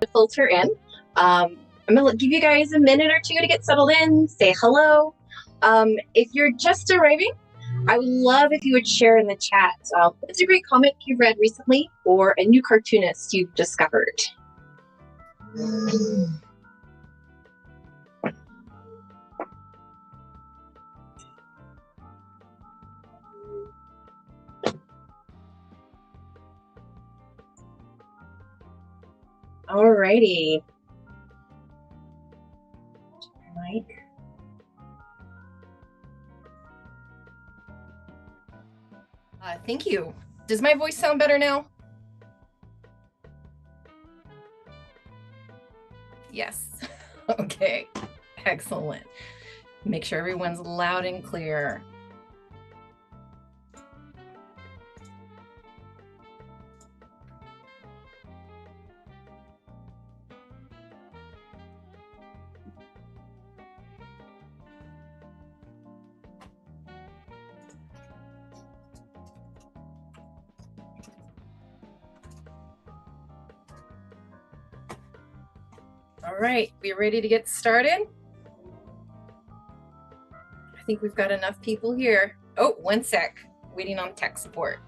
to filter in. I'm going to give you guys a minute or two to get settled in, say hello. If you're just arriving, I would love if you would share in the chat what's a great comic you've read recently or a new cartoonist you've discovered. Alrighty. Mike. Thank you. Does my voice sound better now? Yes. Okay. Excellent. Make sure everyone's loud and clear. All right, we ready to get started? I think we've got enough people here. Oh, one sec, waiting on tech support.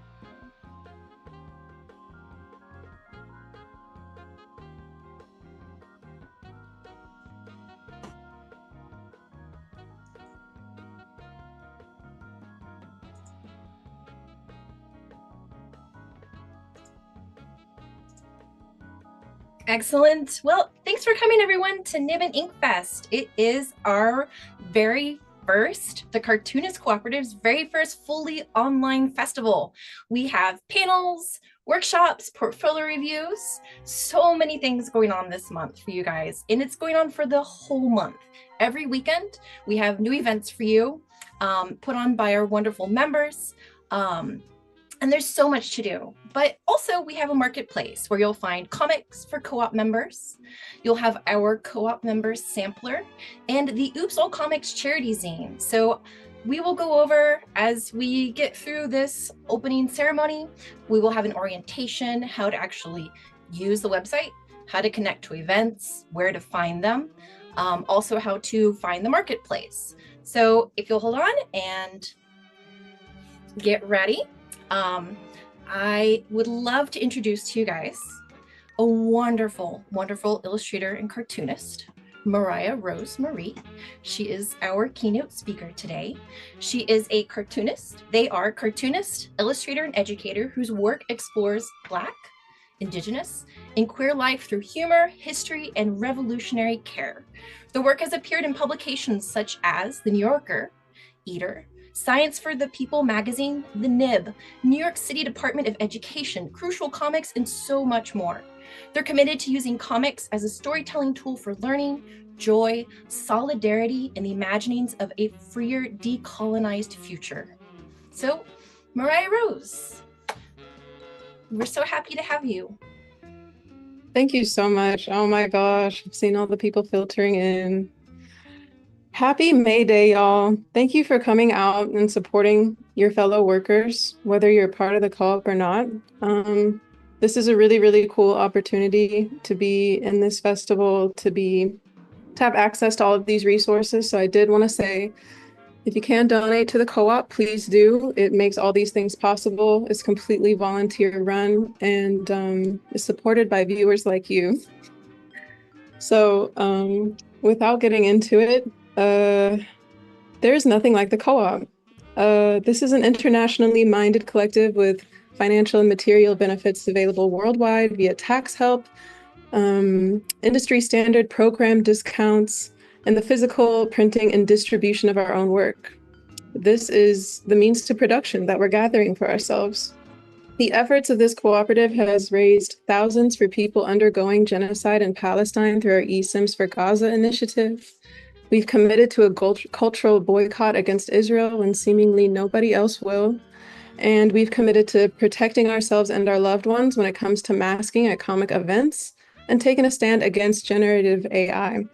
Excellent. Well, thanks for coming, everyone, to Nib and Ink Fest. It is our very first, the Cartoonist Cooperative's very first fully online festival. We have panels, workshops, portfolio reviews, so many things going on this month for you guys, and it's going on for the whole month. Every weekend, we have new events for you, put on by our wonderful members. And there's so much to do, but also we have a marketplace where you'll find comics for co-op members. You'll have our co-op members sampler and the Oops All Comics charity zine. So we will go over, as we get through this opening ceremony, we will have an orientation, how to actually use the website, how to connect to events, where to find them, also how to find the marketplace. So if you'll hold on and get ready. I would love to introduce to you guys a wonderful, wonderful illustrator and cartoonist, Mariah-Rose Marie. She is our keynote speaker today. She is a cartoonist. They are cartoonist, illustrator, and educator whose work explores Black, Indigenous, and queer life through humor, history, and revolutionary care. The work has appeared in publications such as The New Yorker, Eater, Science for the People magazine, The Nib, New York City Department of Education, Crucial Comics, and so much more. They're committed to using comics as a storytelling tool for learning, joy, solidarity, and the imaginings of a freer, decolonized future. So, Mariah-Rose, we're so happy to have you. Thank you so much. Oh my gosh, I've seen all the people filtering in. Happy May Day, y'all. Thank you for coming out and supporting your fellow workers, whether you're part of the co-op or not. This is a really, really cool opportunity to be in this festival, to have access to all of these resources. So I did want to say, if you can donate to the co-op, please do. It makes all these things possible. It's completely volunteer run and is supported by viewers like you. So without getting into it, there is nothing like the co-op. This is an internationally minded collective with financial and material benefits available worldwide via tax help, industry standard program discounts, and the physical printing and distribution of our own work. This is the means to production that we're gathering for ourselves. The efforts of this cooperative has raised thousands for people undergoing genocide in Palestine through our eSIMS for Gaza initiative. We've committed to a cultural boycott against Israel when seemingly nobody else will. And we've committed to protecting ourselves and our loved ones when it comes to masking at comic events and taken a stand against generative AI.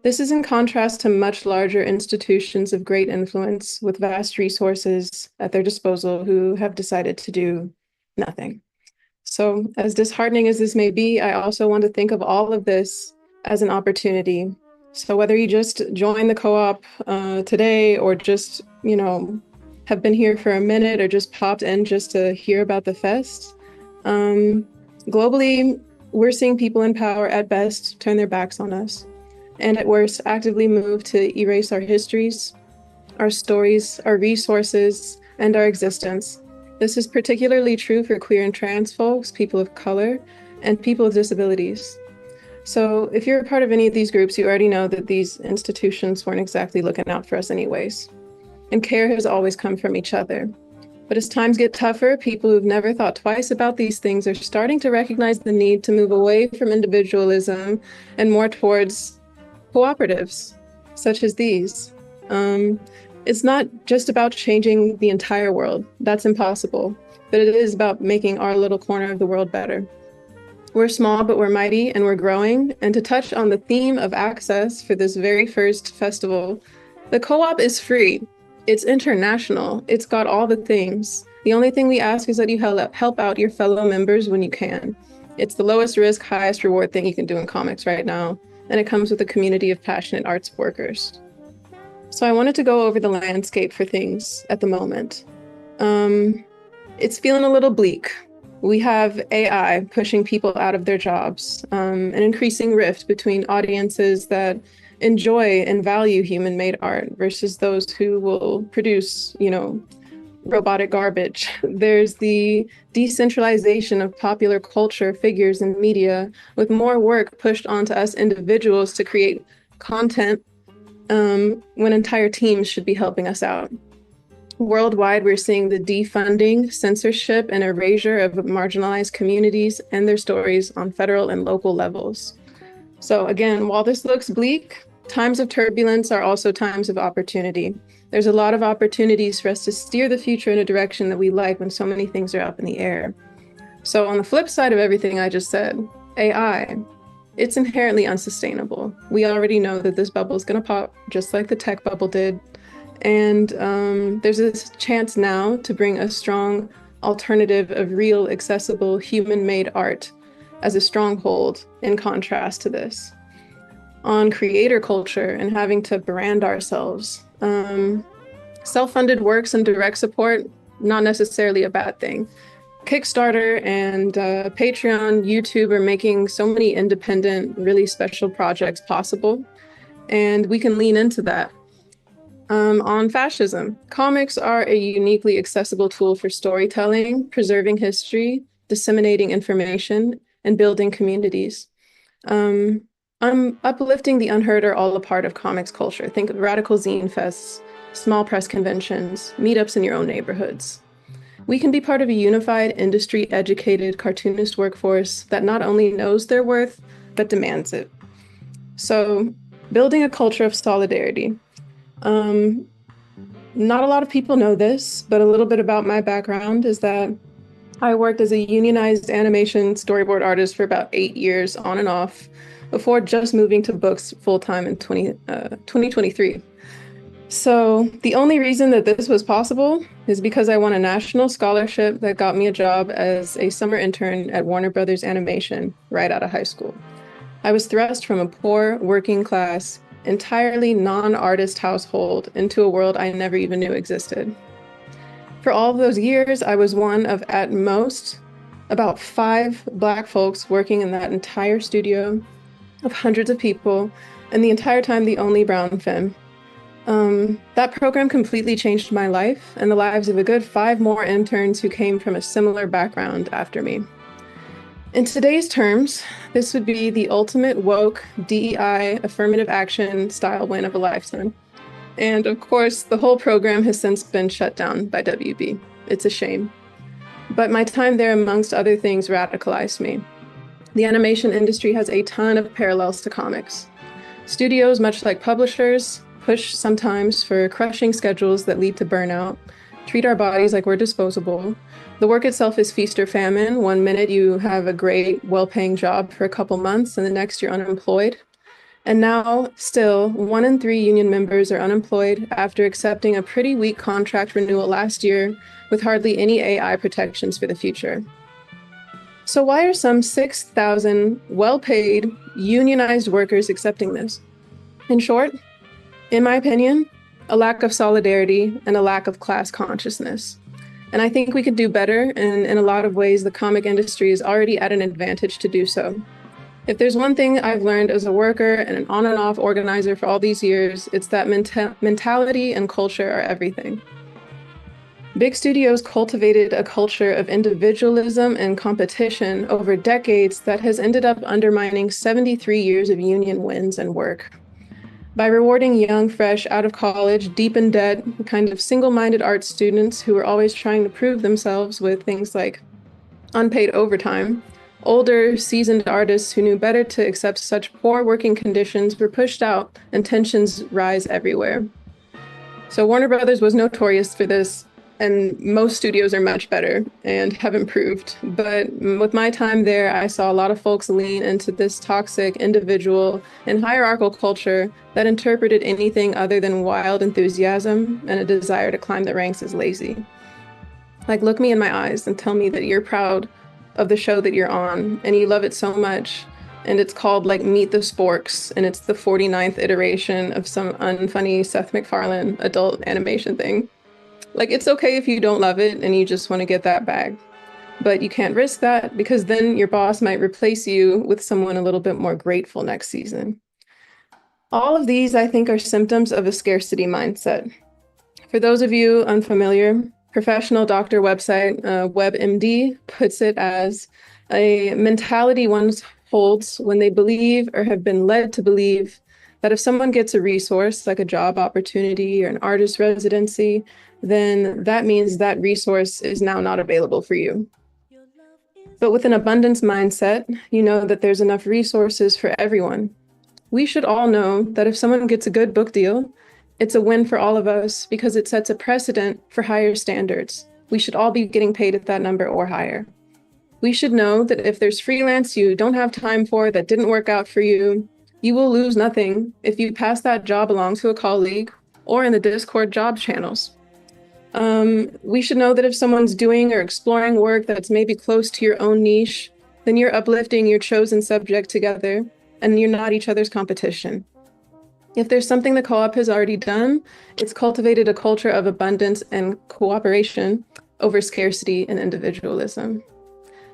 This is in contrast to much larger institutions of great influence with vast resources at their disposal who have decided to do nothing. So as disheartening as this may be, I also want to think of all of this as an opportunity. So whether you just joined the co-op today, or just, have been here for a minute, or just popped in just to hear about the fest, globally, we're seeing people in power at best turn their backs on us, and at worst actively move to erase our histories, our stories, our resources, and our existence. This is particularly true for queer and trans folks, people of color, and people with disabilities. So if you're a part of any of these groups, you already know that these institutions weren't exactly looking out for us anyways. And care has always come from each other. But as times get tougher, people who've never thought twice about these things are starting to recognize the need to move away from individualism and more towards cooperatives, such as these. It's not just about changing the entire world. That's impossible. But it is about making our little corner of the world better. We're small, but we're mighty, and we're growing. And to touch on the theme of access for this very first festival, the co-op is free. It's international. It's got all the things. The only thing we ask is that you help out your fellow members when you can. It's the lowest risk, highest reward thing you can do in comics right now. And it comes with a community of passionate arts workers. So I wanted to go over the landscape for things at the moment. It's feeling a little bleak. We have AI pushing people out of their jobs, an increasing rift between audiences that enjoy and value human-made art versus those who will produce, robotic garbage. There's the decentralization of popular culture, figures, and media, with more work pushed onto us individuals to create content when entire teams should be helping us out. Worldwide, we're seeing the defunding, censorship, and erasure of marginalized communities and their stories on federal and local levels. So again, while this looks bleak, times of turbulence are also times of opportunity. There's a lot of opportunities for us to steer the future in a direction that we like when so many things are up in the air. So on the flip side of everything I just said, AI, it's inherently unsustainable. We already know that this bubble is going to pop, just like the tech bubble did. And there's a chance now to bring a strong alternative of real, accessible, human-made art as a stronghold in contrast to this. On creator culture and having to brand ourselves, self-funded works and direct support, not necessarily a bad thing. Kickstarter and Patreon, YouTube are making so many independent, really special projects possible, and we can lean into that. On fascism, comics are a uniquely accessible tool for storytelling, preserving history, disseminating information, and building communities. I'm uplifting the unheard or all a part of comics culture. Think of radical zine fests, small press conventions, meetups in your own neighborhoods. We can be part of a unified, industry-educated cartoonist workforce that not only knows their worth, but demands it. So, building a culture of solidarity. Not a lot of people know this, but a little bit about my background is that I worked as a unionized animation storyboard artist for about 8 years on and off before just moving to books full-time in 2023. So the only reason that this was possible is because I won a national scholarship that got me a job as a summer intern at Warner Brothers Animation right out of high school. I was thrust from a poor, working class, entirely non-artist household into a world I never even knew existed. For all of those years, I was one of, at most, about 5 Black folks working in that entire studio of hundreds of people, and the entire time the only brown femme. That program completely changed my life and the lives of a good 5 more interns who came from a similar background after me. In today's terms, this would be the ultimate woke DEI affirmative action style win of a lifetime. And of course, the whole program has since been shut down by WB. It's a shame. But my time there, amongst other things, radicalized me. The animation industry has a ton of parallels to comics. Studios, much like publishers, push sometimes for crushing schedules that lead to burnout, treat our bodies like we're disposable. The work itself is feast or famine. One minute you have a great, well-paying job for a couple months, and the next you're unemployed. And now, still, 1 in 3 union members are unemployed after accepting a pretty weak contract renewal last year with hardly any AI protections for the future. So why are some 6,000 well-paid, unionized workers accepting this? In short, in my opinion, a lack of solidarity and a lack of class consciousness. And I think we could do better, and in a lot of ways, the comic industry is already at an advantage to do so. If there's one thing I've learned as a worker and an on and off organizer for all these years, it's that mentality and culture are everything. Big studios cultivated a culture of individualism and competition over decades that has ended up undermining 73 years of union wins and work. By rewarding young, fresh, out of college, deep in debt, kind of single-minded art students who were always trying to prove themselves with things like unpaid overtime, older, seasoned artists who knew better to accept such poor working conditions were pushed out and tensions rise everywhere. So Warner Brothers was notorious for this, and most studios are much better and have improved. But with my time there, I saw a lot of folks lean into this toxic, individual, and hierarchical culture that interpreted anything other than wild enthusiasm and a desire to climb the ranks as lazy. Like, look me in my eyes and tell me that you're proud of the show that you're on and you love it so much, and it's called like Meet the Sporks, and it's the 49th iteration of some unfunny Seth MacFarlane adult animation thing. Like, it's okay if you don't love it and you just want to get that bag, but you can't risk that because then your boss might replace you with someone a little bit more grateful next season. All of these, I think, are symptoms of a scarcity mindset. For those of you unfamiliar, professional doctor website WebMD puts it as a mentality one holds when they believe or have been led to believe that if someone gets a resource like a job opportunity or an artist residency, then that means that resource is now not available for you. But with an abundance mindset, you know that there's enough resources for everyone. We should all know that if someone gets a good book deal, it's a win for all of us because it sets a precedent for higher standards. We should all be getting paid at that number or higher. We should know that if there's freelance you don't have time for that didn't work out for you, you will lose nothing if you pass that job along to a colleague or in the Discord job channels. We should know that if someone's doing or exploring work that's maybe close to your own niche, then you're uplifting your chosen subject together and you're not each other's competition. If there's something the co-op has already done, it's cultivated a culture of abundance and cooperation over scarcity and individualism.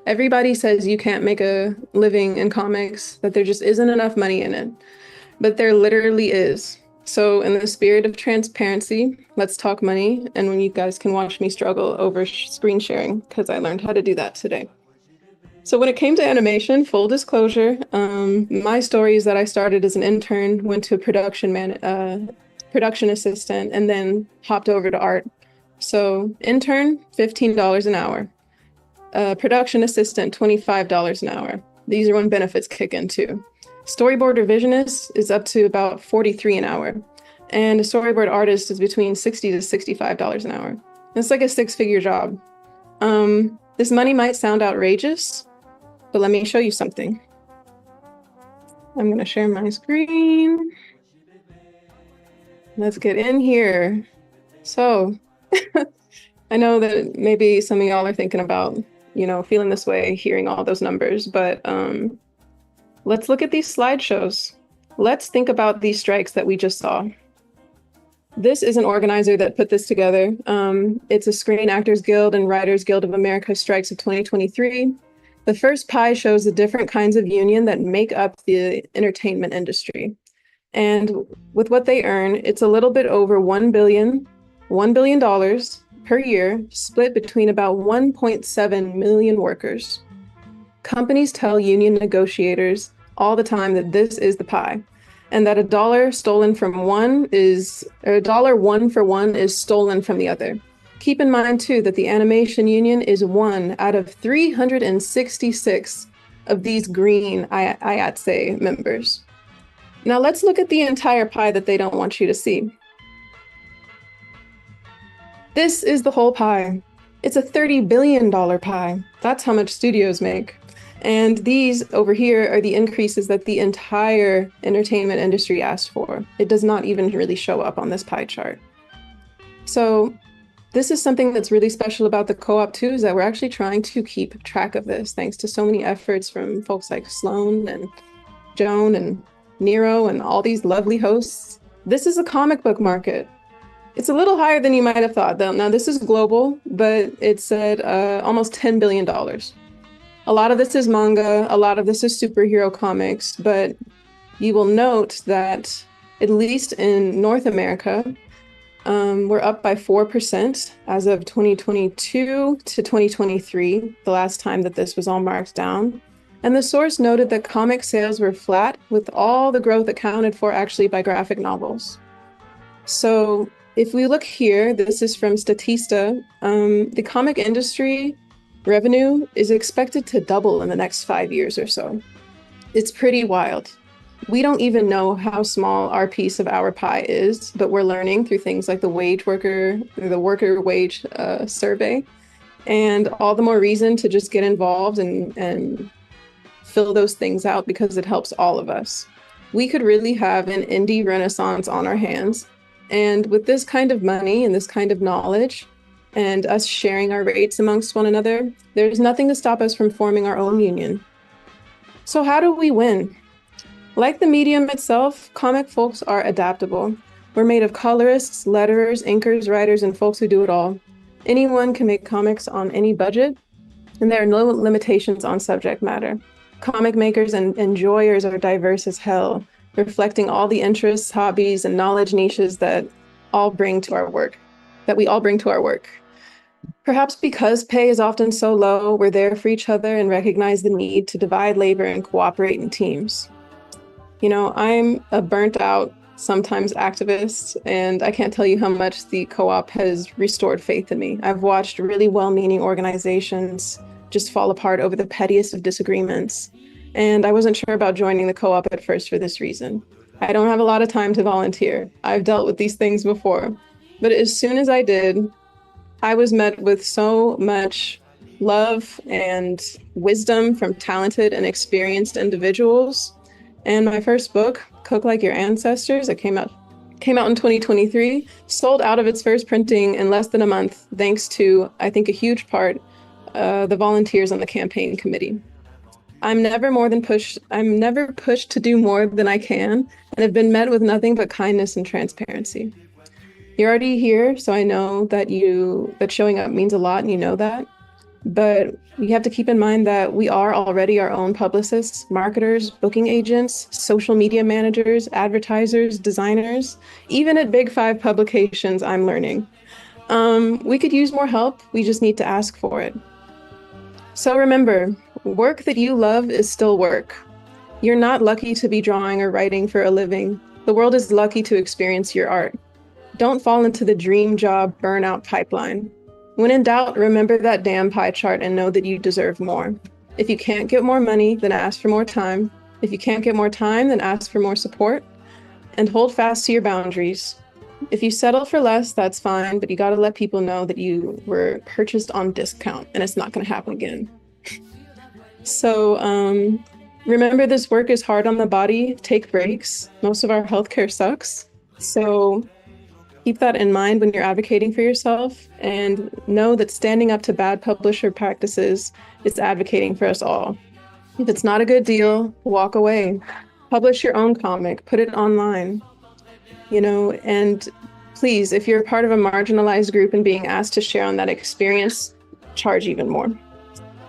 Everybody says you can't make a living in comics, that there just isn't enough money in it, but there literally is. So in the spirit of transparency, let's talk money. And when you guys can watch me struggle over screen sharing, because I learned how to do that today. So when it came to animation, full disclosure, my story is that I started as an intern, went to a production assistant, and then hopped over to art. So intern, $15 an hour. Production assistant, $25 an hour. These are when benefits kick in too. Storyboard revisionist is up to about $43 an hour. And a storyboard artist is between $60 to $65 an hour. It's like a six-figure job. This money might sound outrageous, but let me show you something. I'm gonna share my screen. Let's get in here. So, I know that maybe some of y'all are thinking about, feeling this way, hearing all those numbers, but let's look at these slideshows. Let's think about these strikes that we just saw. This is an organizer that put this together. It's a Screen Actors Guild and Writers Guild of America strikes of 2023. The first pie shows the different kinds of union that make up the entertainment industry. And with what they earn, it's a little bit over $1 billion per year, split between about 1.7 million workers. Companies tell union negotiators all the time that this is the pie, and that a dollar stolen from one is, or a dollar one for one is stolen from the other. Keep in mind too that the animation union is one out of 366 of these green IATSE members. Now let's look at the entire pie that they don't want you to see. This is the whole pie. It's a $30 billion pie. That's how much studios make. And these over here are the increases that the entire entertainment industry asked for. It does not even really show up on this pie chart. So This is something that's really special about the co-op too, is that we're actually trying to keep track of this, thanks to so many efforts from folks like Sloan and Joan and Nero and all these lovely hosts. This is a comic book market. It's a little higher than you might have thought, though. Now, this is global, but it's at almost $10 billion. A lot of this is manga, a lot of this is superhero comics, but you will note that at least in North America, we're up by 4% as of 2022 to 2023, the last time that this was all marked down. And the source noted that comic sales were flat, with all the growth accounted for actually by graphic novels. So if we look here, this is from Statista, the comic industry revenue is expected to double in the next 5 years or so. It's pretty wild. We don't even know how small our piece of our pie is, but we're learning through things like the worker wage survey, and all the more reason to just get involved and fill those things out, because it helps all of us. We could really have an indie renaissance on our hands. And with this kind of money and this kind of knowledge and us sharing our rates amongst one another, there's nothing to stop us from forming our own union. So how do we win? Like the medium itself, comic folks are adaptable. We're made of colorists, letterers, inkers, writers, and folks who do it all. Anyone can make comics on any budget, and there are no limitations on subject matter. Comic makers and enjoyers are diverse as hell, reflecting all the interests, hobbies, and knowledge niches that we all bring to our work. Perhaps because pay is often so low, we're there for each other and recognize the need to divide labor and cooperate in teams. You know, I'm a burnt out, sometimes activist, and I can't tell you how much the co-op has restored faith in me. I've watched really well-meaning organizations just fall apart over the pettiest of disagreements. And I wasn't sure about joining the co-op at first for this reason. I don't have a lot of time to volunteer. I've dealt with these things before. But as soon as I did, I was met with so much love and wisdom from talented and experienced individuals. And my first book, Cook Like Your Ancestors, it came out in 2023, sold out of its first printing in less than a month, thanks to, I think, a huge part, the volunteers on the campaign committee. I'm never pushed to do more than I can, and have been met with nothing but kindness and transparency. You're already here, so I know that showing up means a lot, and you know that. But you have to keep in mind that we are already our own publicists, marketers, booking agents, social media managers, advertisers, designers. Even at Big Five publications, I'm learning. We could use more help. We just need to ask for it. So remember, work that you love is still work. You're not lucky to be drawing or writing for a living. The world is lucky to experience your art. Don't fall into the dream job burnout pipeline. When in doubt, remember that damn pie chart and know that you deserve more. If you can't get more money, then ask for more time. If you can't get more time, then ask for more support. And hold fast to your boundaries. If you settle for less, that's fine, but you gotta let people know that you were purchased on discount and it's not gonna happen again. So remember, this work is hard on the body. Take breaks. Most of our healthcare sucks. So keep that in mind when you're advocating for yourself, and know that standing up to bad publisher practices is advocating for us all. If it's not a good deal, walk away. Publish your own comic, put it online, and please, if you're part of a marginalized group and being asked to share on that experience, charge even more.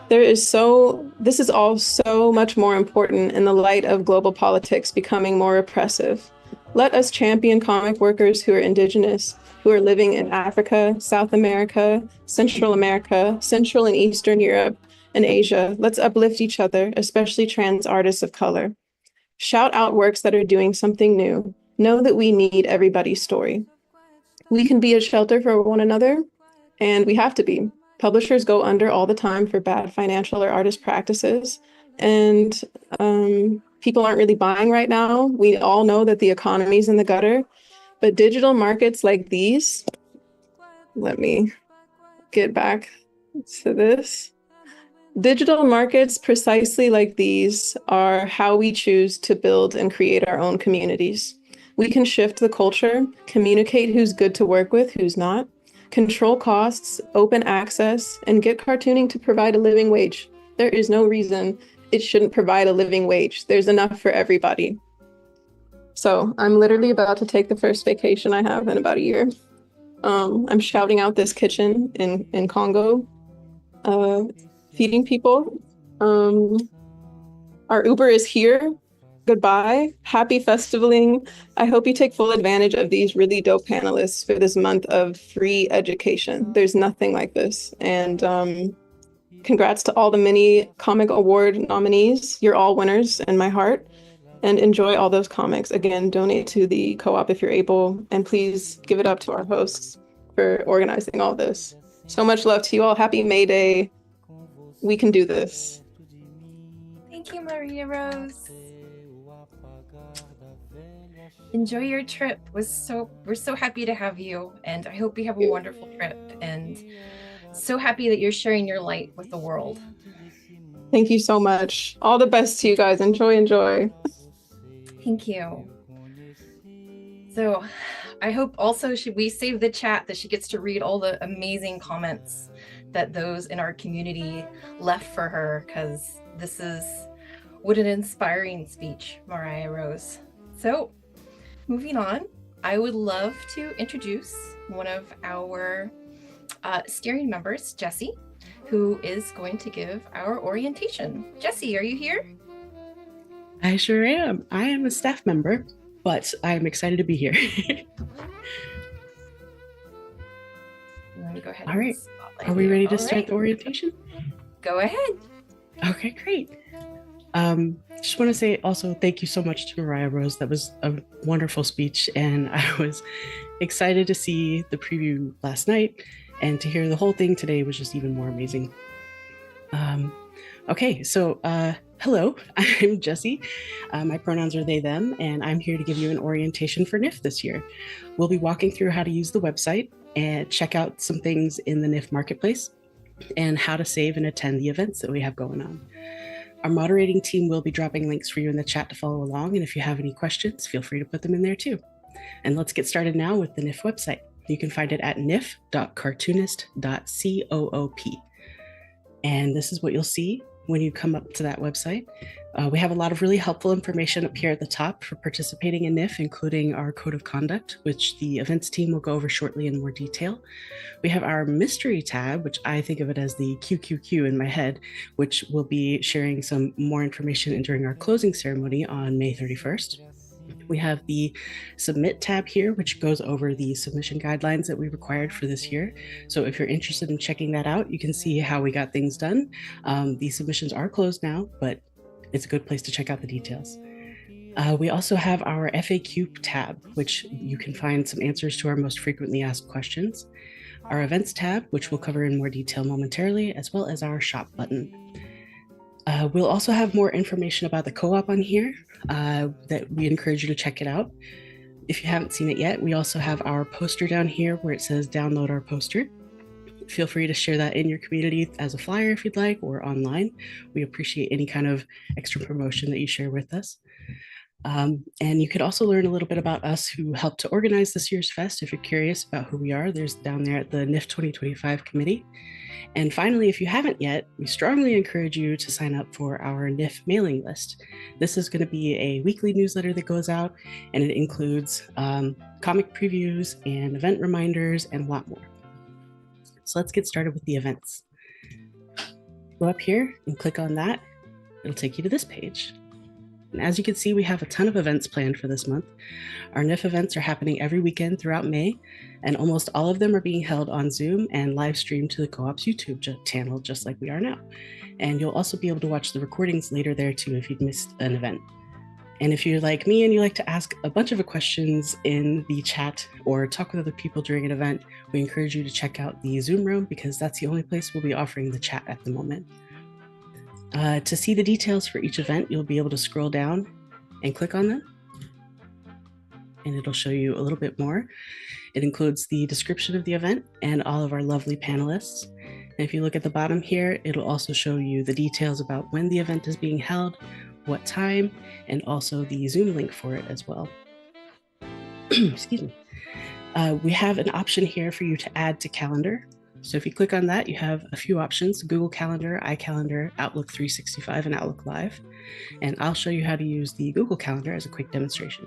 This is all so much more important in the light of global politics becoming more oppressive. Let us champion comic workers who are indigenous, who are living in Africa, South America, Central and Eastern Europe, and Asia. Let's uplift each other, especially trans artists of color. Shout out works that are doing something new. Know that we need everybody's story. We can be a shelter for one another, and we have to be. Publishers go under all the time for bad financial or artist practices, and people aren't really buying right now. We all know that the economy's in the gutter, but digital markets like these, let me get back to this. Digital markets precisely like these are how we choose to build and create our own communities. We can shift the culture, communicate who's good to work with, who's not, control costs, open access, and get cartooning to provide a living wage. There is no reason it shouldn't provide a living wage. There's enough for everybody. So I'm literally about to take the first vacation I have in about a year. I'm shouting out this kitchen in Congo, feeding people. Our Uber is here. Goodbye. Happy festivaling. I hope you take full advantage of these really dope panelists for this month of free education. There's nothing like this. And congrats to all the mini comic award nominees. You're all winners in my heart. And enjoy all those comics. Again, donate to the co-op if you're able. And please give it up to our hosts for organizing all this. So much love to you all. Happy May Day. We can do this. Thank you, Maria-Rose. Enjoy your trip. We're so happy to have you, and I hope you have a wonderful trip, and so happy that you're sharing your light with the world. Thank you so much. All the best to you guys. Enjoy. Thank you. So I hope also we save the chat that she gets to read all the amazing comments that those in our community left for her, because this is what an inspiring speech, Mariah-Rose. So moving on, I would love to introduce one of our steering members, Jessie, who is going to give our orientation. Jessie, are you here? I sure am. I am a staff member, but I'm excited to be here. Let me go ahead. All right. Are we ready to start the orientation? Go ahead. Okay, great. Just want to say also thank you so much to Mariah-Rose. That was a wonderful speech, and I was excited to see the preview last night, and to hear the whole thing today was just even more amazing. Okay, so hello, I'm Jessie. My pronouns are they, them, and I'm here to give you an orientation for NIF this year. We'll be walking through how to use the website and check out some things in the NIF marketplace and how to save and attend the events that we have going on. Our moderating team will be dropping links for you in the chat to follow along, and if you have any questions, feel free to put them in there too. And let's get started now with the NIF website. You can find it at nif.cartoonist.coop. And this is what you'll see when you come up to that website. We have a lot of really helpful information up here at the top for participating in NIF, including our code of conduct, which the events team will go over shortly in more detail. We have our mystery tab, which I think of it as the QQQ in my head, which will be sharing some more information during our closing ceremony on May 31st. We have the submit tab here, which goes over the submission guidelines that we required for this year. So if you're interested in checking that out, you can see how we got things done. The submissions are closed now, but it's a good place to check out the details. We also have our FAQ tab, which you can find some answers to our most frequently asked questions. Our events tab, which we'll cover in more detail momentarily, as well as our shop button. We'll also have more information about the co-op on here that we encourage you to check it out. If you haven't seen it yet, we also have our poster down here where it says download our poster. Feel free to share that in your community as a flyer if you'd like, or online. We appreciate any kind of extra promotion that you share with us. And you could also learn a little bit about us who helped to organize this year's fest. If you're curious about who we are, there's down there at the NIF 2025 committee. And finally, if you haven't yet, we strongly encourage you to sign up for our NIF mailing list. This is going to be a weekly newsletter that goes out, and it includes comic previews and event reminders and a lot more. So let's get started with the events. Go up here and click on that. It'll take you to this page. And as you can see, we have a ton of events planned for this month. Our NIF events are happening every weekend throughout May, and almost all of them are being held on Zoom and live streamed to the co-op's YouTube channel, just like we are now. And you'll also be able to watch the recordings later there too if you've missed an event. And if you're like me and you like to ask a bunch of questions in the chat or talk with other people during an event, we encourage you to check out the Zoom room, because that's the only place we'll be offering the chat at the moment. To see the details for each event, you'll be able to scroll down and click on them, and it'll show you a little bit more. It includes the description of the event and all of our lovely panelists. And if you look at the bottom here, it'll also show you the details about when the event is being held, what time, and also the Zoom link for it as well. Excuse me. We have an option here for you to add to calendar. So if you click on that, you have a few options: Google Calendar, iCalendar, Outlook 365, and Outlook Live. And I'll show you how to use the Google Calendar as a quick demonstration.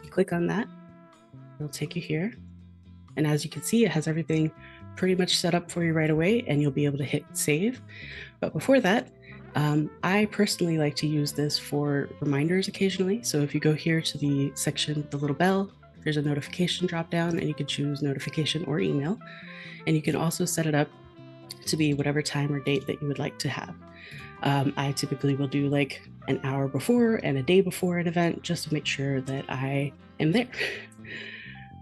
You click on that, it'll take you here. And as you can see, it has everything pretty much set up for you right away, and you'll be able to hit save. But before that, I personally like to use this for reminders occasionally. So if you go here to the section, the little bell, there's a notification drop down, and you can choose notification or email. And you can also set it up to be whatever time or date that you would like to have. I typically will do like an hour before and a day before an event, just to make sure that I am there.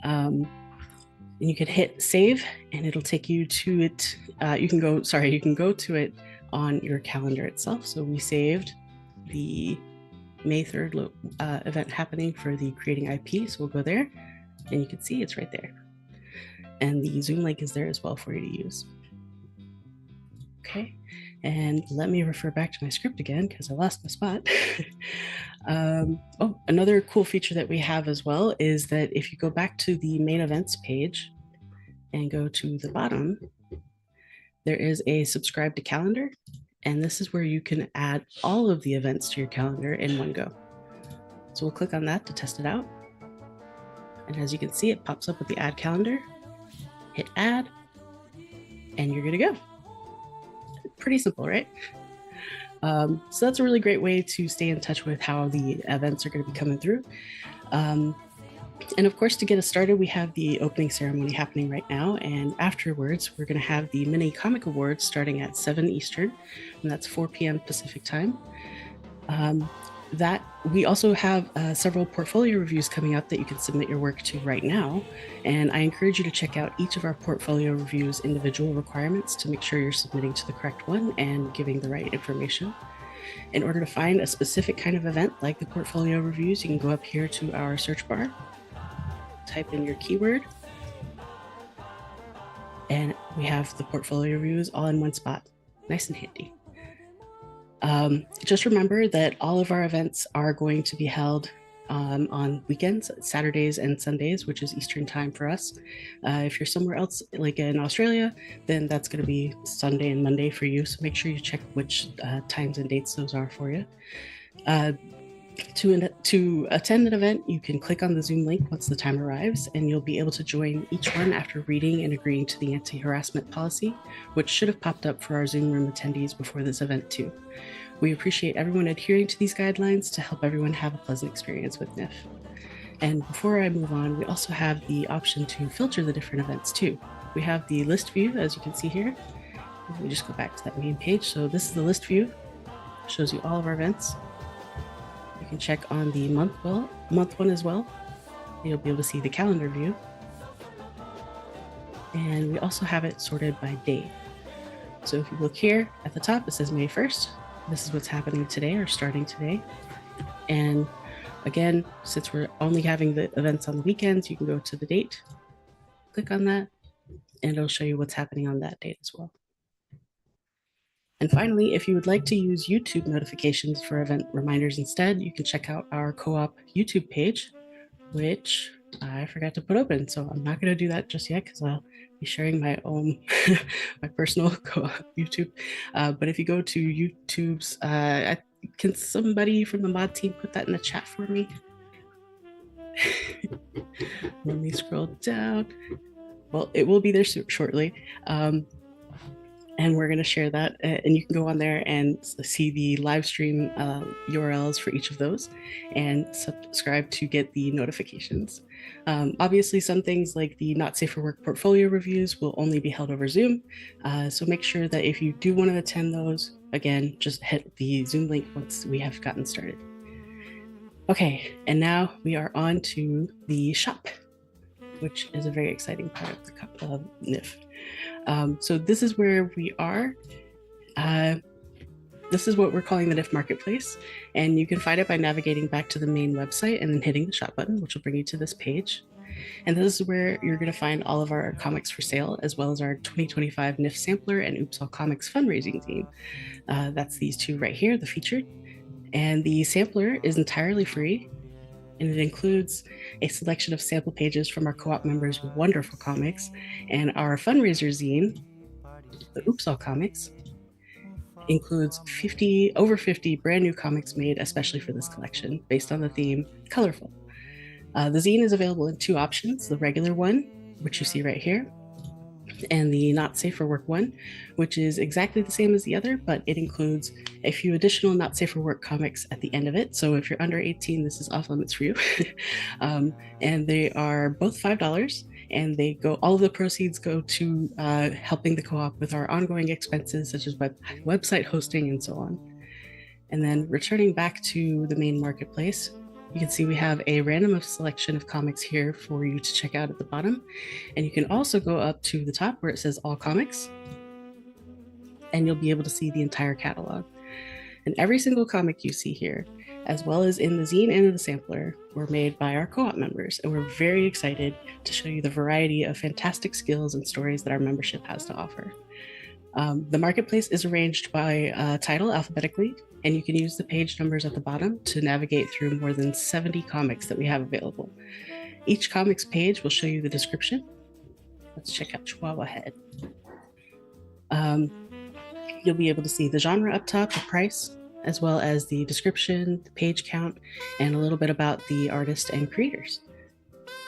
And you can hit save, and it'll take you to it. You can go to it on your calendar itself. So we saved the May 3rd event happening for the Creating IP. So we'll go there, and you can see it's right there. And the Zoom link is there as well for you to use. Okay, and let me refer back to my script again because I lost my spot. Another cool feature that we have as well is that if you go back to the main events page and go to the bottom, there is a subscribe to calendar, and this is where you can add all of the events to your calendar in one go. So we'll click on that to test it out. And as you can see, it pops up with the add calendar. Hit add, and you're good to go. Pretty simple, right? So that's a really great way to stay in touch with how the events are going to be coming through. And of course, to get us started, we have the opening ceremony happening right now. And afterwards, we're going to have the mini comic awards starting at 7 Eastern, and that's 4 p.m. Pacific time. That we also have several portfolio reviews coming up that you can submit your work to right now. And I encourage you to check out each of our portfolio reviews' individual requirements to make sure you're submitting to the correct one and giving the right information. In order to find a specific kind of event like the portfolio reviews, you can go up here to our search bar, type in your keyword, and we have the portfolio reviews all in one spot. Nice and handy. Just remember that all of our events are going to be held on weekends, Saturdays and Sundays, which is Eastern time for us. If you're somewhere else, like in Australia, then that's going to be Sunday and Monday for you. So make sure you check which times and dates those are for you. To attend an event, you can click on the Zoom link once the time arrives, and you'll be able to join each one after reading and agreeing to the anti-harassment policy, which should have popped up for our Zoom room attendees before this event too. We appreciate everyone adhering to these guidelines to help everyone have a pleasant experience with NIF. And before I move on, we also have the option to filter the different events too. We have the list view, as you can see here. Let me just go back to that main page. So this is the list view, shows you all of our events. You can check on the month one as well. You'll be able to see the calendar view. And we also have it sorted by date. So if you look here at the top, it says May 1st. This is what's happening today or starting today. And again, since we're only having the events on the weekends, you can go to the date, click on that, and it'll show you what's happening on that date as well. And finally, if you would like to use YouTube notifications for event reminders instead, you can check out our co-op YouTube page, which I forgot to put open. So I'm not going to do that just yet because I'll be sharing my own, my personal co-op YouTube. But if you go to YouTube's, can somebody from the mod team put that in the chat for me? Let me scroll down. Well, it will be there shortly. And we're going to share that, and you can go on there and see the live stream URLs for each of those and subscribe to get the notifications. Obviously, some things like the Not Safe for Work portfolio reviews will only be held over Zoom. So make sure that if you do want to attend those, again, just hit the Zoom link once we have gotten started. Okay, and now we are on to the shop, which is a very exciting part of NIF. So this is where we are. This is what we're calling the NIF Marketplace, and you can find it by navigating back to the main website and then hitting the shop button, which will bring you to this page. And this is where you're going to find all of our comics for sale, as well as our 2025 NIF Sampler and Oops All Comics fundraising theme. That's these two right here, the featured. And the sampler is entirely free. and it includes a selection of sample pages from our co-op members' wonderful comics and our fundraiser zine, the Oops All Comics. Includes over 50 brand new comics made especially for this collection based on the theme colorful. The zine is available in 2 options, the regular one, which you see right here, and the not safe for work one, which is exactly the same as the other, but it includes a few additional not safe for work comics at the end of it. So if you're under 18, this is off limits for you. And they are both $5, and all of the proceeds go to helping the co-op with our ongoing expenses, such as website hosting and so on. And then returning back to the main marketplace, you can see we have a random selection of comics here for you to check out at the bottom. And you can also go up to the top where it says all comics, and you'll be able to see the entire catalog. And every single comic you see here, as well as in the zine and in the sampler, were made by our co-op members. And we're very excited to show you the variety of fantastic skills and stories that our membership has to offer. The marketplace is arranged by title alphabetically, and you can use the page numbers at the bottom to navigate through more than 70 comics that we have available. Each comics page will show you the description. Let's check out Chihuahua Head. You'll be able to see the genre up top, the price, as well as the description, the page count, and a little bit about the artist and creators.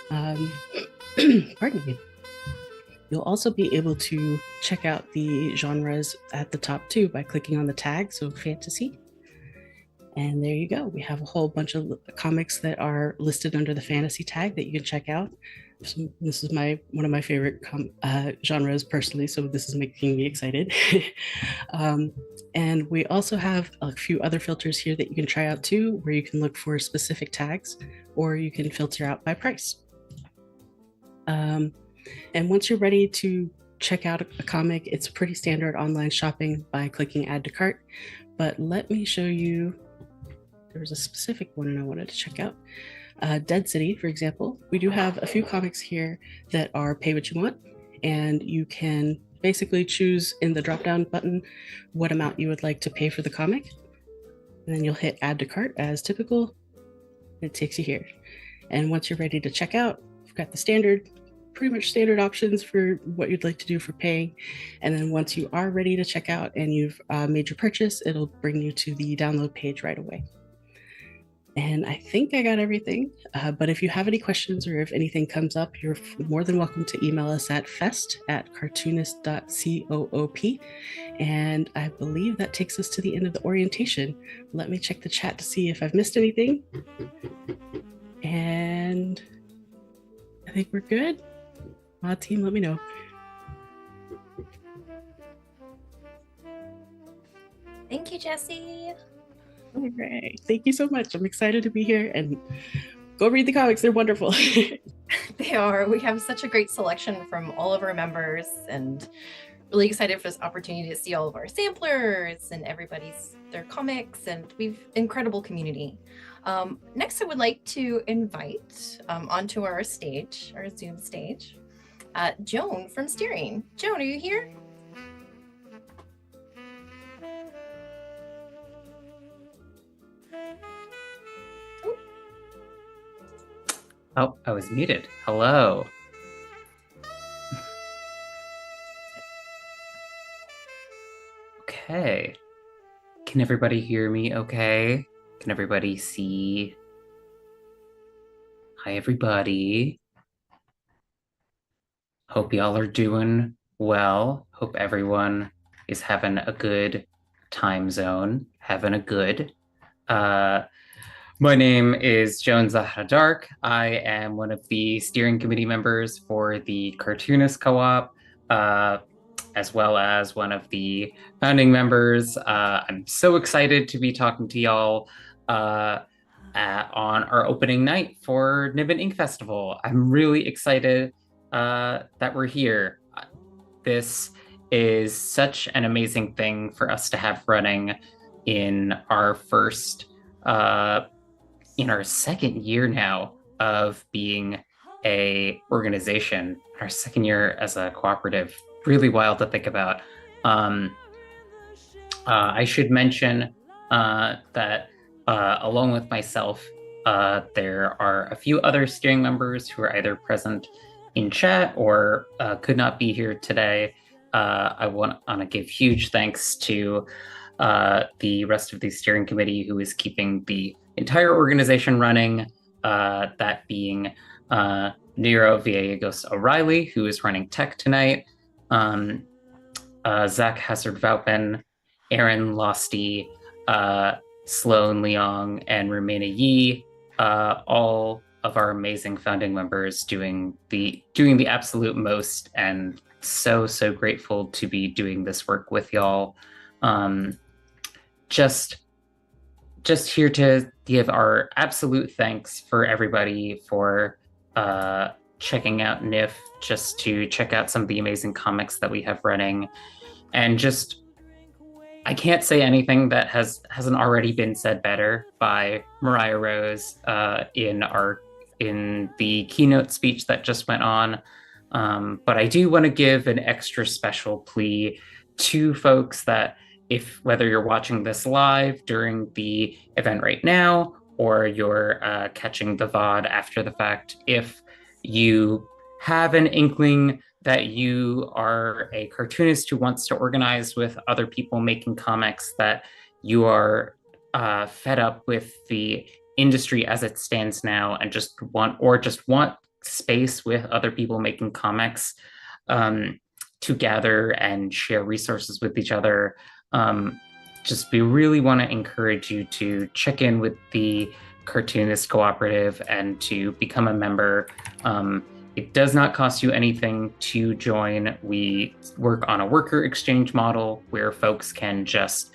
Pardon me. You'll also be able to check out the genres at the top too by clicking on the tag, so fantasy. And there you go. We have a whole bunch of comics that are listed under the fantasy tag that you can check out. So this is one of my favorite genres personally, so this is making me excited. And we also have a few other filters here that you can try out too, where you can look for specific tags, or you can filter out by price. And once you're ready to check out a comic, it's pretty standard online shopping by clicking add to cart. But let me show you, there was a specific one I wanted to check out. Dead City, for example. We do have a few comics here that are pay what you want, and you can basically choose in the drop-down button what amount you would like to pay for the comic. And then you'll hit add to cart as typical. It takes you here. And once you're ready to check out, you've got the pretty much standard options for what you'd like to do for paying. And then once you are ready to check out and you've made your purchase, it'll bring you to the download page right away. And I think I got everything, but if you have any questions or if anything comes up, you're more than welcome to email us at fest@cartoonist.coop. And I believe that takes us to the end of the orientation. Let me check the chat to see if I've missed anything. And I think we're good. Team, let me know. Thank you, Jesse. All right. Thank you so much. I'm excited to be here, and go read the comics. They're wonderful. They are. We have such a great selection from all of our members, and really excited for this opportunity to see all of our samplers and their comics, and we've incredible community. Next, I would like to invite onto our stage, our Zoom stage, Joan from Steering. Joan, are you here? Oh, I was muted. Hello. Okay. Can everybody hear me okay? Can everybody see? Hi, everybody. Hope y'all are doing well. Hope everyone is having a good time zone, having a good. My name is Joan Zahra Dark. I am one of the steering committee members for the Cartoonist Co-op, as well as one of the founding members. I'm so excited to be talking to y'all on our opening night for Nibbin Ink Festival. I'm really excited that we're here. This is such an amazing thing for us to have running in our second year now of being a organization, our second year as a cooperative. Really wild to think about. I should mention that along with myself There are a few other steering members who are either present in chat or could not be here today. I want to give huge thanks to the rest of the steering committee who is keeping the entire organization running, that being Nero Villegas O'Reilly, who is running tech tonight, Zach Hassard-Vaupin, Aaron Losty, Sloan Leong, and Rumena Yi, all of our amazing founding members doing the absolute most, and so grateful to be doing this work with y'all. Just here to give our absolute thanks for everybody for checking out NIF, just to check out some of the amazing comics that we have running. And just, I can't say anything that hasn't already been said better by Mariah-Rose in the keynote speech that just went on. But I do want to give an extra special plea to folks that whether you're watching this live during the event right now, or you're catching the VOD after the fact, if you have an inkling that you are a cartoonist who wants to organize with other people making comics, that you are fed up with the industry as it stands now and just want space with other people making comics to gather and share resources with each other, we really want to encourage you to check in with the Cartoonist Cooperative and to become a member. It does not cost you anything to join. We work on a worker exchange model where folks can just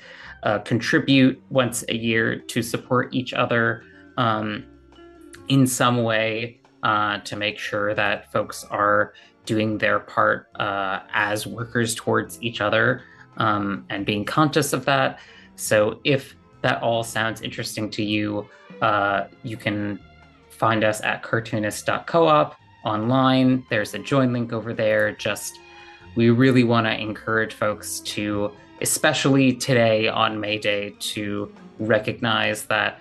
contribute once a year to support each other in some way, to make sure that folks are doing their part as workers towards each other, and being conscious of that. So if that all sounds interesting to you, you can find us at cartoonist.coop online. There's a join link over there. We really want to encourage folks to, especially today on May Day, to recognize that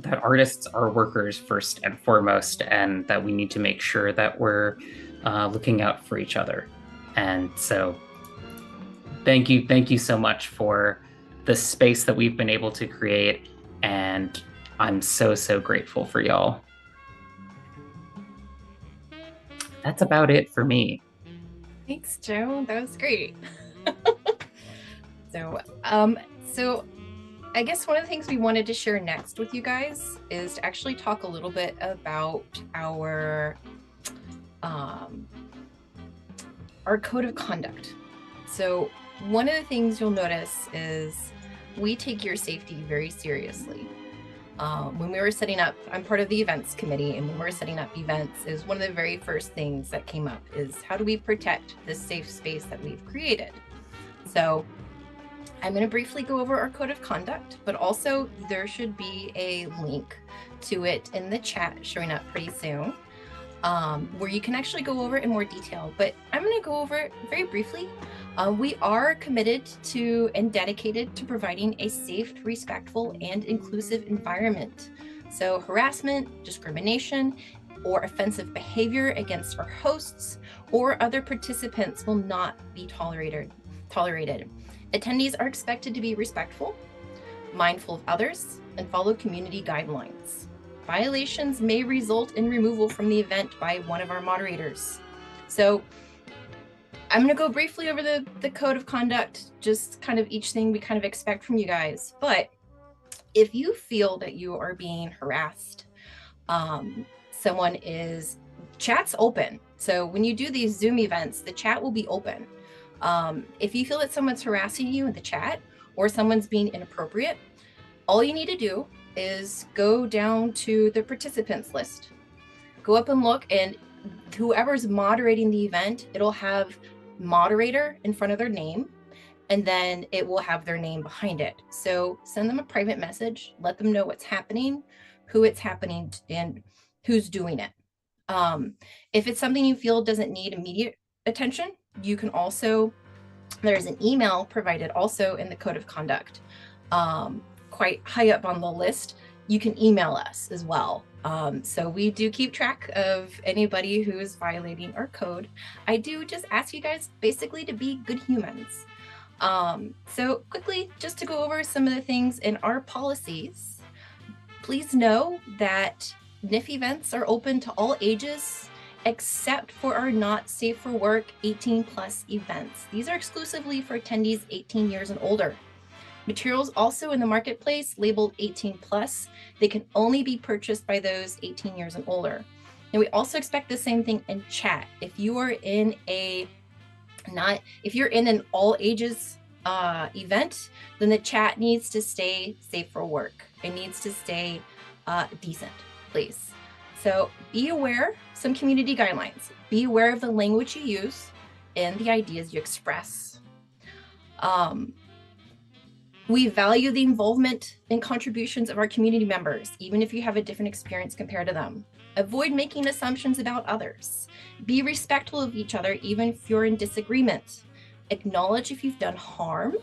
that artists are workers first and foremost, and that we need to make sure that we're looking out for each other. And so thank you so much for the space that we've been able to create, and I'm so grateful for y'all. That's about it for me. Thanks, Joe. That was great. So I guess one of the things we wanted to share next with you guys is to actually talk a little bit about our code of conduct. So one of the things you'll notice is we take your safety very seriously. When we were setting up, I'm part of the events committee, and when we were setting up events, is one of the very first things that came up is how do we protect this safe space that we've created? So I'm going to briefly go over our code of conduct, but also there should be a link to it in the chat showing up pretty soon, where you can actually go over it in more detail. But I'm going to go over it very briefly. We are committed to and dedicated to providing a safe, respectful, and inclusive environment. So harassment, discrimination, or offensive behavior against our hosts or other participants will not be tolerated. Attendees are expected to be respectful, mindful of others, and follow community guidelines. Violations may result in removal from the event by one of our moderators. So I'm going to go briefly over the code of conduct, just kind of each thing we kind of expect from you guys. But if you feel that you are being harassed, chat's open. So when you do these Zoom events, the chat will be open. If you feel that someone's harassing you in the chat or someone's being inappropriate, all you need to do is go down to the participants list. Go up and look, and whoever's moderating the event, it'll have moderator in front of their name, and then it will have their name behind it. So send them a private message, let them know what's happening, who it's happening to, and who's doing it. If it's something you feel doesn't need immediate attention, you can also, there's an email provided also in the code of conduct, quite high up on the list. you can email us as well. So we do keep track of anybody who is violating our code. I do just ask you guys basically to be good humans. So quickly, just to go over some of the things in our policies, please know that NIF events are open to all ages, except for our not safe for work 18 plus events. These are exclusively for attendees 18 years and older. Materials also in the marketplace labeled 18 plus, they can only be purchased by those 18 years and older. And we also expect the same thing in chat. If you are in if you're in an all ages event, then the chat needs to stay safe for work. It needs to stay decent, please. So be aware, some community guidelines. Be aware of the language you use and the ideas you express. We value the involvement and contributions of our community members, even if you have a different experience compared to them. Avoid making assumptions about others. Be respectful of each other, even if you're in disagreement. Acknowledge if you've done harm.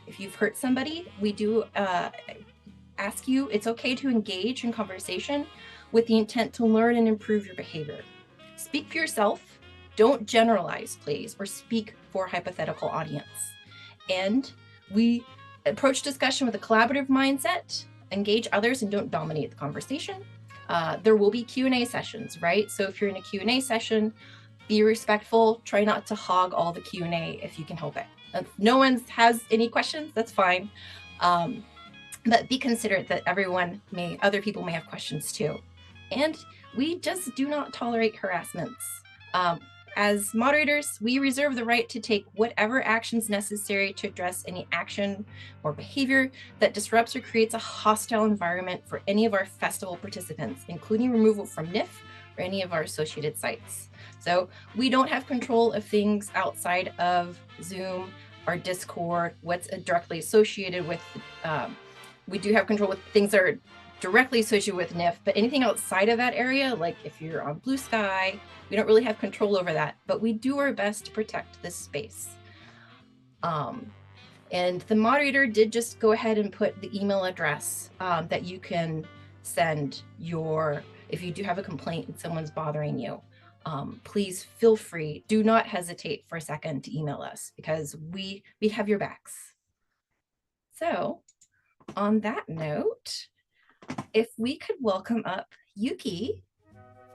If you've hurt somebody, we do ask you, it's okay to engage in conversation with the intent to learn and improve your behavior. Speak for yourself. Don't generalize, please, or speak for a hypothetical audience. And we approach discussion with a collaborative mindset, engage others, and don't dominate the conversation. There will be Q&A sessions, right? So if you're in a Q&A session, be respectful. Try not to hog all the Q&A if you can help it. If no one has any questions, that's fine. But be considerate that other people may have questions too. And we just do not tolerate harassments. As moderators, we reserve the right to take whatever actions necessary to address any action or behavior that disrupts or creates a hostile environment for any of our festival participants, including removal from NIF or any of our associated sites. So we don't have control of things outside of Zoom or Discord, what's directly associated with, we do have control with things that are directly associated with NIF, but anything outside of that area, like if you're on Blue Sky, we don't really have control over that, but we do our best to protect this space. And the moderator did just go ahead and put the email address that you can send if you do have a complaint and someone's bothering you, please feel free. Do not hesitate for a second to email us because we have your backs. So on that note, if we could welcome up Yuki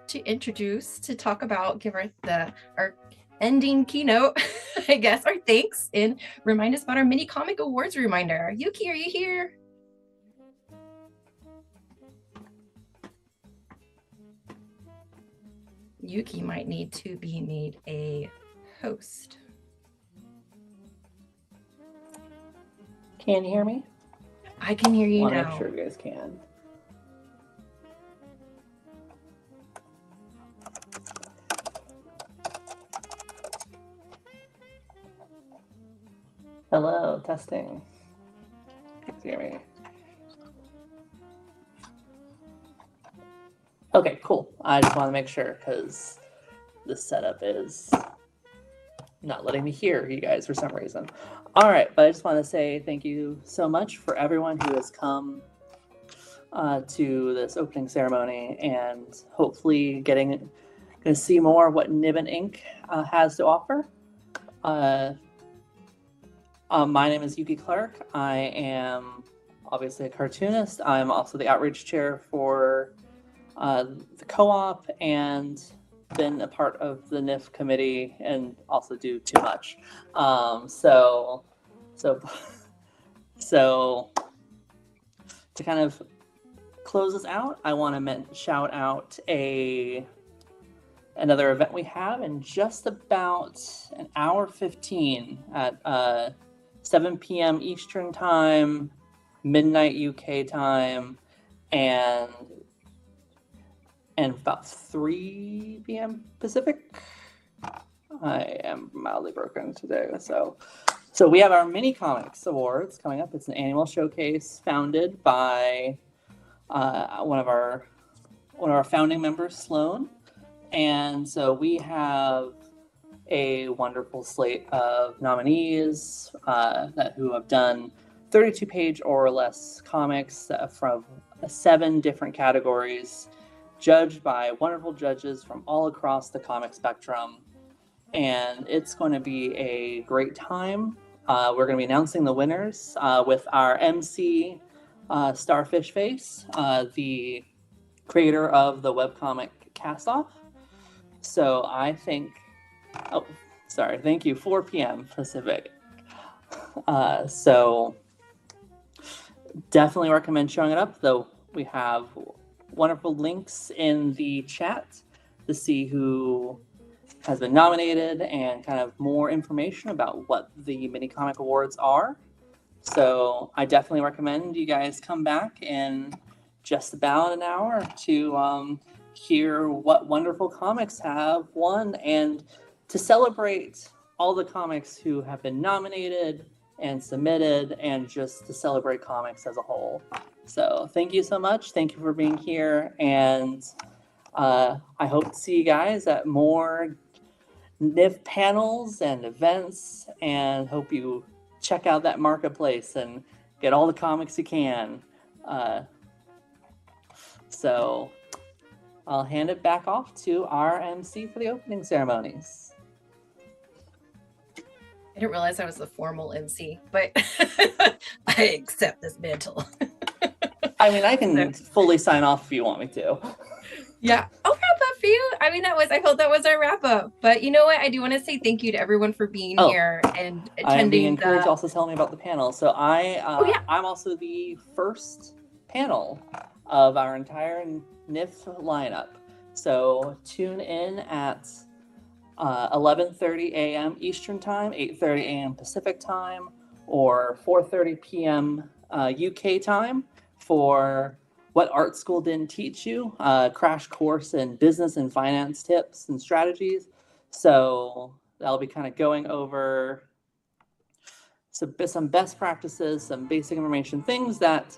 to talk about, give our ending keynote, I guess, our thanks, and remind us about our mini comic awards reminder. Yuki, are you here? Yuki might need to be made a host. Can you hear me? I can hear you now. Make sure you guys can. Hello, testing. Can you hear me? Okay, cool. I just want to make sure because the setup is not letting me hear you guys for some reason. All right, but I just want to say thank you so much for everyone who has come to this opening ceremony and hopefully going to see more of what Nibbin Inc. Has to offer. My name is Yuki Clark. I am obviously a cartoonist. I'm also the outreach chair for the co-op and been a part of the NIF committee and also do too much. So to kind of close this out, I want to shout out another event we have in just about an hour 15 at 7 p.m. Eastern time, midnight UK time, and about 3 p.m. Pacific. I am mildly broken today, so we have our Mini Comics Awards coming up. It's an annual showcase founded by one of our founding members, Sloan, and so we have a wonderful slate of nominees who have done 32-page or less comics 7 different categories, judged by wonderful judges from all across the comic spectrum. And it's going to be a great time. We're going to be announcing the winners with our MC, Starfish Face, the creator of the webcomic Cast-Off. So I think, oh, sorry, thank you, 4 p.m. Pacific. So definitely recommend showing it up, though we have wonderful links in the chat to see who has been nominated and kind of more information about what the Mini Comic Awards are. So I definitely recommend you guys come back in just about an hour to hear what wonderful comics have won and to celebrate all the comics who have been nominated and submitted, and just to celebrate comics as a whole. So thank you so much. Thank you for being here. And I hope to see you guys at more NIF panels and events, and hope you check out that marketplace and get all the comics you can. So I'll hand it back off to our MC for the opening ceremonies. I didn't realize I was the formal MC, but I accept this mantle. I mean, I can fully sign off if you want me to. Yeah, I'll wrap up for you. I mean, I felt that was our wrap up. But you know what? I do want to say thank you to everyone for being here and attending. I'm being encouraged to also tell me about the panel. So I'm also the first panel of our entire NIF lineup. So tune in at 11:30 a.m. Eastern Time, 8:30 a.m. Pacific Time, or 4:30 p.m. UK time for What Art School Didn't Teach You, crash course in business and finance tips and strategies. So that'll be kind of going over some best practices, some basic information, things that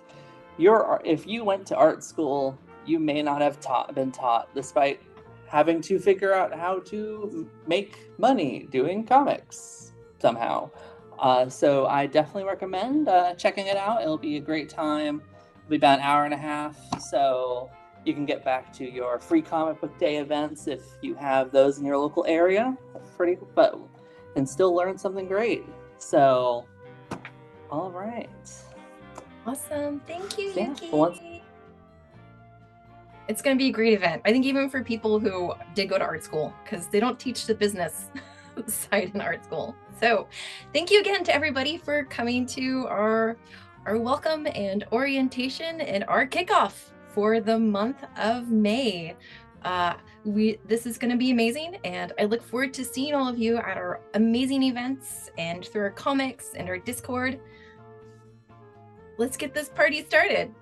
if you went to art school, you may not have been taught, despite having to figure out how to make money doing comics somehow. So I definitely recommend checking it out. It'll be a great time. It'll be about an hour and a half, so you can get back to your free comic book day events if you have those in your local area, and still learn something great. So, all right. Awesome. Thank you, Yeah, Yuki. It's going to be a great event. I think even for people who did go to art school, because they don't teach the business side in art school. So thank you again to everybody for coming to our welcome and orientation and our kickoff for the month of May. This is going to be amazing, and I look forward to seeing all of you at our amazing events and through our comics and our Discord. Let's get this party started.